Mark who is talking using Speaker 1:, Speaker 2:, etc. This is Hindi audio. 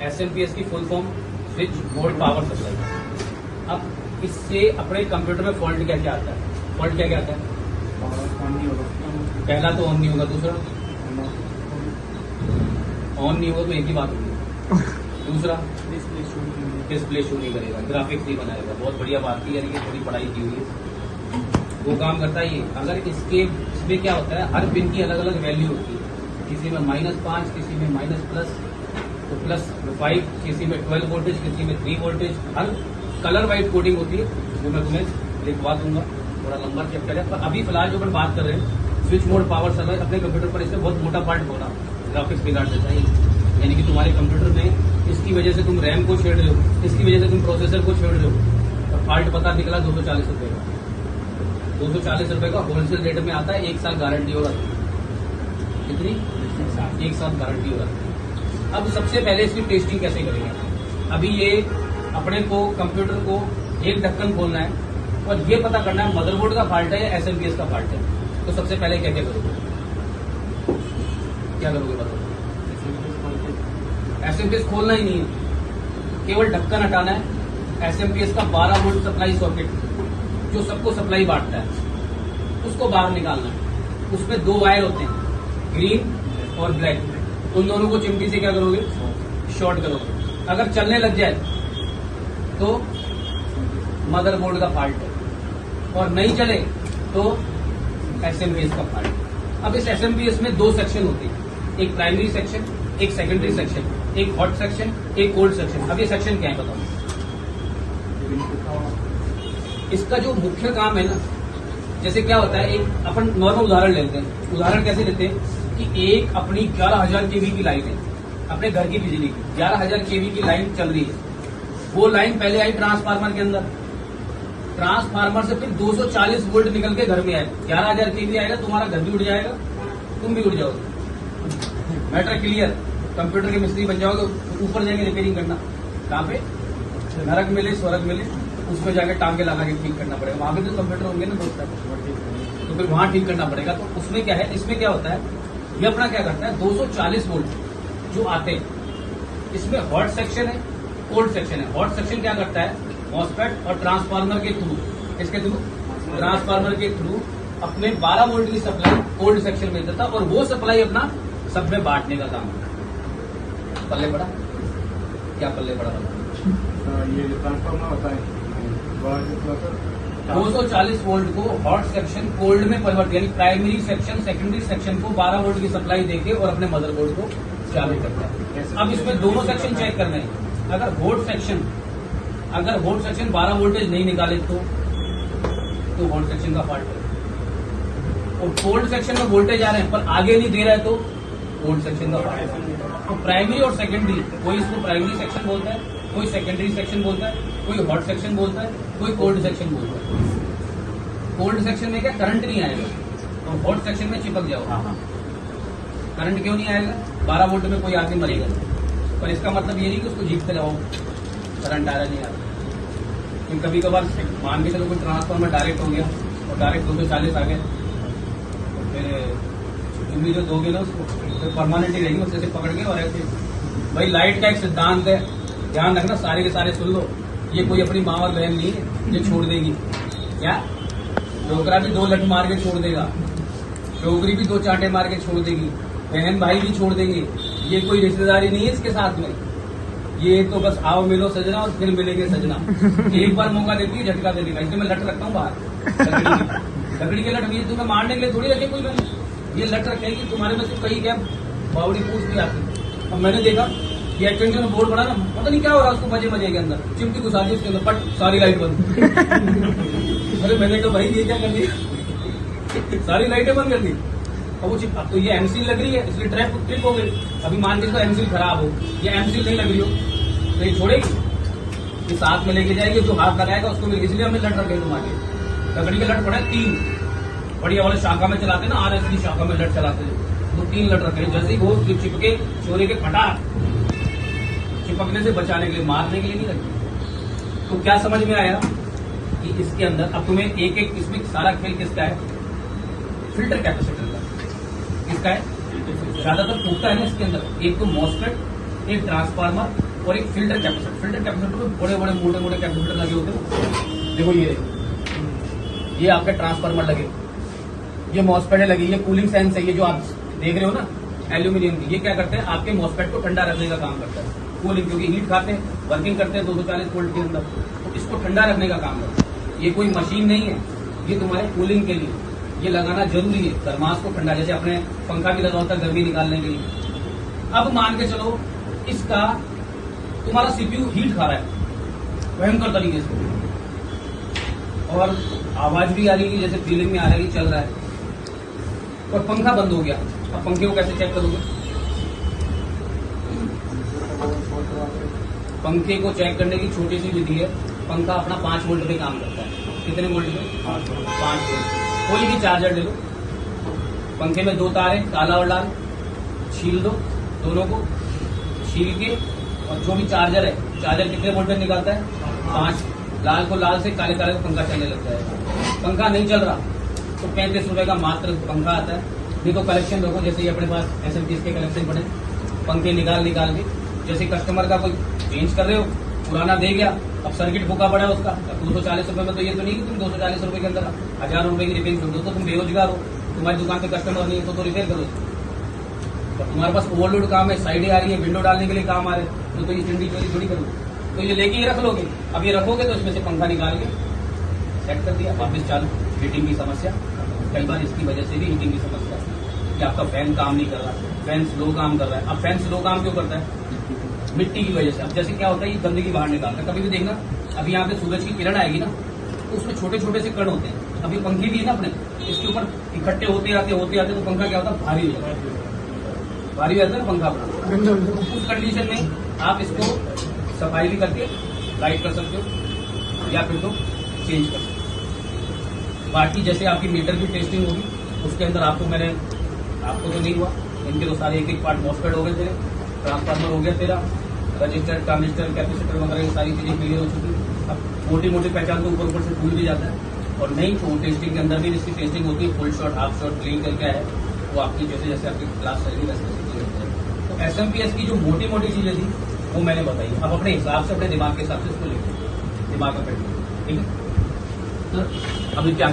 Speaker 1: SMPS की full form switch mode power supply. अब इससे अपने कंप्यूटर में फॉल्ट क्या क्या आता है? फॉल्ट क्या क्या आता है? पहला तो ऑन नहीं होगा, दूसरा ऑन नहीं होगा तो एक ही बात होगी, दूसरा डिस्प्ले शो नहीं करेगा, ग्राफिक्स नहीं बनाएगा। बहुत बढ़िया बात की, यानी कि थोड़ी पढ़ाई की हुई है, वो काम करता है ये। अगर इसमें क्या होता है, हर पिन की अलग अलग वैल्यू होती है, किसी में -5, किसी में प्लस तो +5, किसी में 12 वोल्टेज, किसी में 3 वोल्टेज, हर कलर वाइज कोडिंग होती है, वो मैं तुम्हें लिखवा दूंगा, थोड़ा लंबा चैप्टर है। पर अभी फिलहाल जो अपन बात कर रहे हैं स्विच मोड पावर सप्लाई, अपने कंप्यूटर पर इसमें बहुत मोटा पार्ट होना, ग्राफिक्स बिगाड़ देता है, यानी कि तुम्हारे कंप्यूटर में इसकी वजह से तुम रैम को छेड़ रहे हो, इसकी वजह से तुम प्रोसेसर को छेड़ रहे हो, और फॉल्ट पता निकला 240 रुपए का। 240 रुपए का होलसेल रेट में आता है, 1 साल गारंटी होगा। कितनी? 1 साल गारंटी होगा। अब सबसे पहले इसकी टेस्टिंग कैसे करेंगे? अभी ये अपने को कंप्यूटर को एक ढक्कन खोलना है और ये पता करना है मदरबोर्ड का फॉल्ट है या SMPS का फॉल्ट है। तो सबसे पहले क्या क्या करोगे? क्या करोगे बताओ? SMPS खोलना ही नहीं है, केवल ढक्कन हटाना है। SMPS का 12 वोल्ट सप्लाई सॉकेट जो सबको सप्लाई बांटता है, उसको बाहर निकालना है। उसमें 2 वायर होते हैं, ग्रीन और ब्लैक। उन दोनों को चिमटी से क्या करोगे? शॉर्ट करोगे। अगर चलने लग जाए तो मदरबोर्ड का फॉल्ट है, और नहीं चले तो SMPS का फॉल्ट है। अब इस SMPS में 2 सेक्शन होते हैं, एक प्राइमरी सेक्शन, एक सेकेंडरी सेक्शन, एक हॉट सेक्शन, एक कोल्ड सेक्शन। अब ये सेक्शन क्या है बताओ? इसका जो मुख्य काम है ना, जैसे क्या होता है, एक अपन नॉर्मल उदाहरण लेते हैं। उदाहरण कैसे लेते हैं कि एक अपनी 11,000 kV की लाइन है, अपने घर की बिजली की 11,000 kV की लाइन चल रही है। वो लाइन पहले आई ट्रांसफार्मर के अंदर, ट्रांसफार्मर से फिर 240 वोल्ट निकल के घर में आए। 11,000 kV आएगा, तुम्हारा घर भी उड़ जाएगा, तुम भी उड़ जाओगे। Matter clear? कंप्यूटर के मिस्त्री बन जाओगे, ऊपर जाके रिपेयरिंग करना। कहाँ पे? नरक मिले स्वर्ग मिले, उसमें जाके टांगे लगा के ठीक करना पड़ेगा। वहां पे तो कंप्यूटर होंगे ना दोस्त, तो फिर वहां ठीक करना पड़ेगा। तो उसमें क्या है, इसमें क्या होता है, ये अपना क्या करता है, 240 वोल्ट जो आते हैं, इसमें हॉट सेक्शन है, कोल्ड सेक्शन है। हॉट सेक्शन क्या करता है, मॉसफेट और ट्रांसफार्मर के थ्रू, इसके थ्रू ट्रांसफार्मर के थ्रू अपने 12 वोल्ट की सप्लाई कोल्ड सेक्शन में देता, और वो सप्लाई अपना सब में बांटने का काम है। पल्ले पड़ा? क्या पल्ले पड़ा?
Speaker 2: ये ट्रांसफार्मर होता है
Speaker 1: 240 वोल्ट को हॉट सेक्शन कोल्ड में परिवर्तित, यानी प्राइमरी सेक्शन सेकेंडरी सेक्शन को 12 वोल्ट की सप्लाई देके और अपने मदरबोर्ड को चालू करता है। अब इसमें दोनों सेक्शन चेक करने हैं। अगर हॉट सेक्शन 12 वोल्टेज नहीं निकाले तो हॉट सेक्शन का फॉल्ट है। और कोल्ड सेक्शन में वोल्टेज आ रहे हैं पर आगे नहीं दे रहा है तो कोल्ड सेक्शन का फॉल्ट है। तो प्राइमरी और सेकेंडरी, कोई इसको प्राइमरी सेक्शन बोलता है, कोई सेकेंडरी सेक्शन बोलता है, कोई हॉट सेक्शन बोलता है, कोई कोल्ड सेक्शन बोलता है। कोल्ड सेक्शन में क्या करंट नहीं आएगा, तो हॉट सेक्शन में चिपक जाओ। करंट क्यों नहीं आएगा? 12 वोल्ट में कोई आदमी मरेगा, पर इसका मतलब ये नहीं कि उसको जीप से लगाओ करंट आ रहा नहीं आ रहा। क्योंकि कभी कभार मान के चलो कोई ट्रांसफार्मर डायरेक्ट हो गया और डायरेक्ट 240 आ गया, तो फिर तुम भी जो दोगे ना उसको फिर परमानेंट ही रहेगी, उससे पकड़ के। और ऐसे भाई लाइट का एक सिद्धांत है, ध्यान रखना, सारे के सारे सुन लो। ये कोई अपनी माँ और बहन नहीं है जो छोड़ देगी। क्या डोकरा भी 2 लट मार के छोड़ देगा, डोगरी भी 2 चांटे मार के छोड़ देगी, बहन भाई भी छोड़ देंगे। ये कोई रिश्तेदारी नहीं है इसके साथ में, ये तो बस आओ मिलो सजना और फिर मिलेंगे सजना। एक बार मौका देती है, झटका दे देगा। इसलिए मैं लट रखता हूँ बाहर, लकड़ी के लट। ये तुम्हें मारने के लिए थोड़ी रखे कोई, मैंने ये लट रखे कि तुम्हारे में से कई क्या बावड़ी पूछ भी आती। अब मैंने देखा ये एक्सटेंशन में बोर्ड बना ना, पता नहीं क्या हो रहा है उसको, मजे मजे के अंदर चिमटी घुसा दी उसके अंदर, पट सारी लाइट बंद। अरे मैंने कहा भाई ये क्या कर दिया, सारी लाइटें बंद कर दी। अब वो अब तो ये एमसील लग रही है इसलिए ट्रिप हो गई। अभी मान के इसका एमसील खराब हो, ये एमसील नहीं लग रही हो तो ये छोड़ेगी, ये साथ में लेके जाएगी, जो हाथ लगाएगा उसको मिलेगी। इसलिए हमने लट रखे तुम्हारे, लकड़ी के लट पड़ा है 3 बढ़िया वाले शाखा में चलाते ना, RS की शाखा में लट चलाते हैं, तो 3 लट रखे। जैसे ही वो चिपके चोरी के फटा, चिपकने से बचाने के लिए, मारने के लिए नहीं रखी। तो क्या समझ में आया कि इसके अंदर अब तुम्हें एक एक, इसमें सारा खेल किसका है, फिल्टर कैपेसिटर का। किसका है? ज्यादातर फूकता है ना इसके अंदर, एक तो मॉसफेट, एक ट्रांसफार्मर, और एक फिल्टर कैपेसिटर में बड़े बड़े मोटे मोटे कैपेसिटर लगे होते हैं। देखो ये आपके ट्रांसफार्मर लगे, ये मॉसफेट लगी, ये कूलिंग सेंस है, ये जो आप देख रहे हो ना एल्यूमिनियम की, ये क्या करते हैं आपके मॉसफेट को ठंडा रखने का काम करता है। कूलिंग, क्योंकि हीट खाते हैं, वर्किंग करते हैं 240 वोल्ट के अंदर, तो इसको ठंडा रखने का काम करता है। ये कोई मशीन नहीं है, ये तुम्हारे कूलिंग के लिए ये लगाना जरूरी है, थर्मास को ठंडा, जैसे अपने पंखा भी लगा होता है गर्मी निकालने के लिए। अब मान के चलो इसका तुम्हारा सीपीयू हीट खा रहा है भयंकर तरीके से, और आवाज भी आ रही है जैसे फीलिंग में आ रहा है कि चल रहा है, और पंखा बंद हो गया। अब पंखे को कैसे चेक करोगे? पंखे को चेक करने की छोटी सी विधि है, पंखा अपना 5 वोल्ट पे काम करता है। कितने वोल्ट पे? 5 वोल्ट। कोई भी चार्जर ले लो, पंखे में 2 तार है, काला और लाल, छील दो दोनों को, छील के, और जो भी चार्जर है, चार्जर कितने वोल्टेज निकालता है? 5। लाल को लाल से, काले काले को पंखा चलने लगता है। पंखा नहीं चल रहा तो 35 रुपए का मात्र पंखा आता है। नहीं तो कलेक्शन रखो, जैसे ये अपने पास SMPS के कलेक्शन पड़े, पंखे निकाल के, जैसे कस्टमर का कोई चेंज कर रहे हो, पुराना दे गया, अब सर्किट फूका पड़ा है उसका 240 रुपए में, तो ये तो नहीं कि तुम 240 रुपए के अंदर 1000 रुपए की रिपेयर कर दो, तो तुम बेरोजगार हो, तुम्हारी दुकान पे कस्टमर नहीं है तो रिपेयर करो। और तुम्हारे पास ओवरलोड काम है, साइडें आ रही है, विंडो डालने के लिए काम आ रहे हैं, तो ये ठंडी चोरी थोड़ी करो, तो ये लेके ही रख लोगे। अब ये रखोगे तो इसमें से पंखा निकाल के सेट कर दिया, वापस चालू। हीटिंग की समस्या, कई बार इसकी वजह से भी हीटिंग की समस्या कि आपका फैन काम नहीं कर रहा, फैन स्लो काम कर रहा है। अब फैन स्लो काम क्यों करता है? मिट्टी की वजह से। अब जैसे क्या होता है, ये गंदगी बाहर निकालता है, कभी भी देखना, अभी यहाँ पे सूरज की किरण आएगी ना, तो उसमें छोटे छोटे से कण होते हैं। अभी पंखे भी है ना अपने, इसके ऊपर इकट्ठे होते आते तो पंखा क्या होता है? भारी हो जाता है, भारी हो जाता है पंखा अपना। उस कंडीशन में आप इसको सफाई भी करके लाइट कर सकते हो, या फिर तो चेंज कर सकते हो। बाकी जैसे आपकी मीटर की टेस्टिंग होगी, उसके अंदर आपको तो नहीं हुआ, इनके तो सारे एक पार्ट मॉसफेट हो गए तेरे, ट्रांसफार्मर हो गया तेरा, रजिस्टर, ट्रांजिस्टर, कैपेसिटर वगैरह ये सारी चीजें क्लियर हो चुकी। अब मोटी मोटी पहचान तो ऊपर से भूल भी जाता है। और नहीं तो टेस्टिंग के अंदर भी इसकी टेस्टिंग होती है, full shot, half shot, clean करके है, वो आपकी जैसे जैसे आपकी क्लास चलेगी वैसे वैसे क्लियर हो जाएगी। तो SMPS की जो मोटी मोटी चीजें थी वो मैंने बताई। अब अपने हिसाब से, अपने दिमाग के हिसाब से इसको लेके दिमाग में बैठ, ठीक है? तो अभी क्या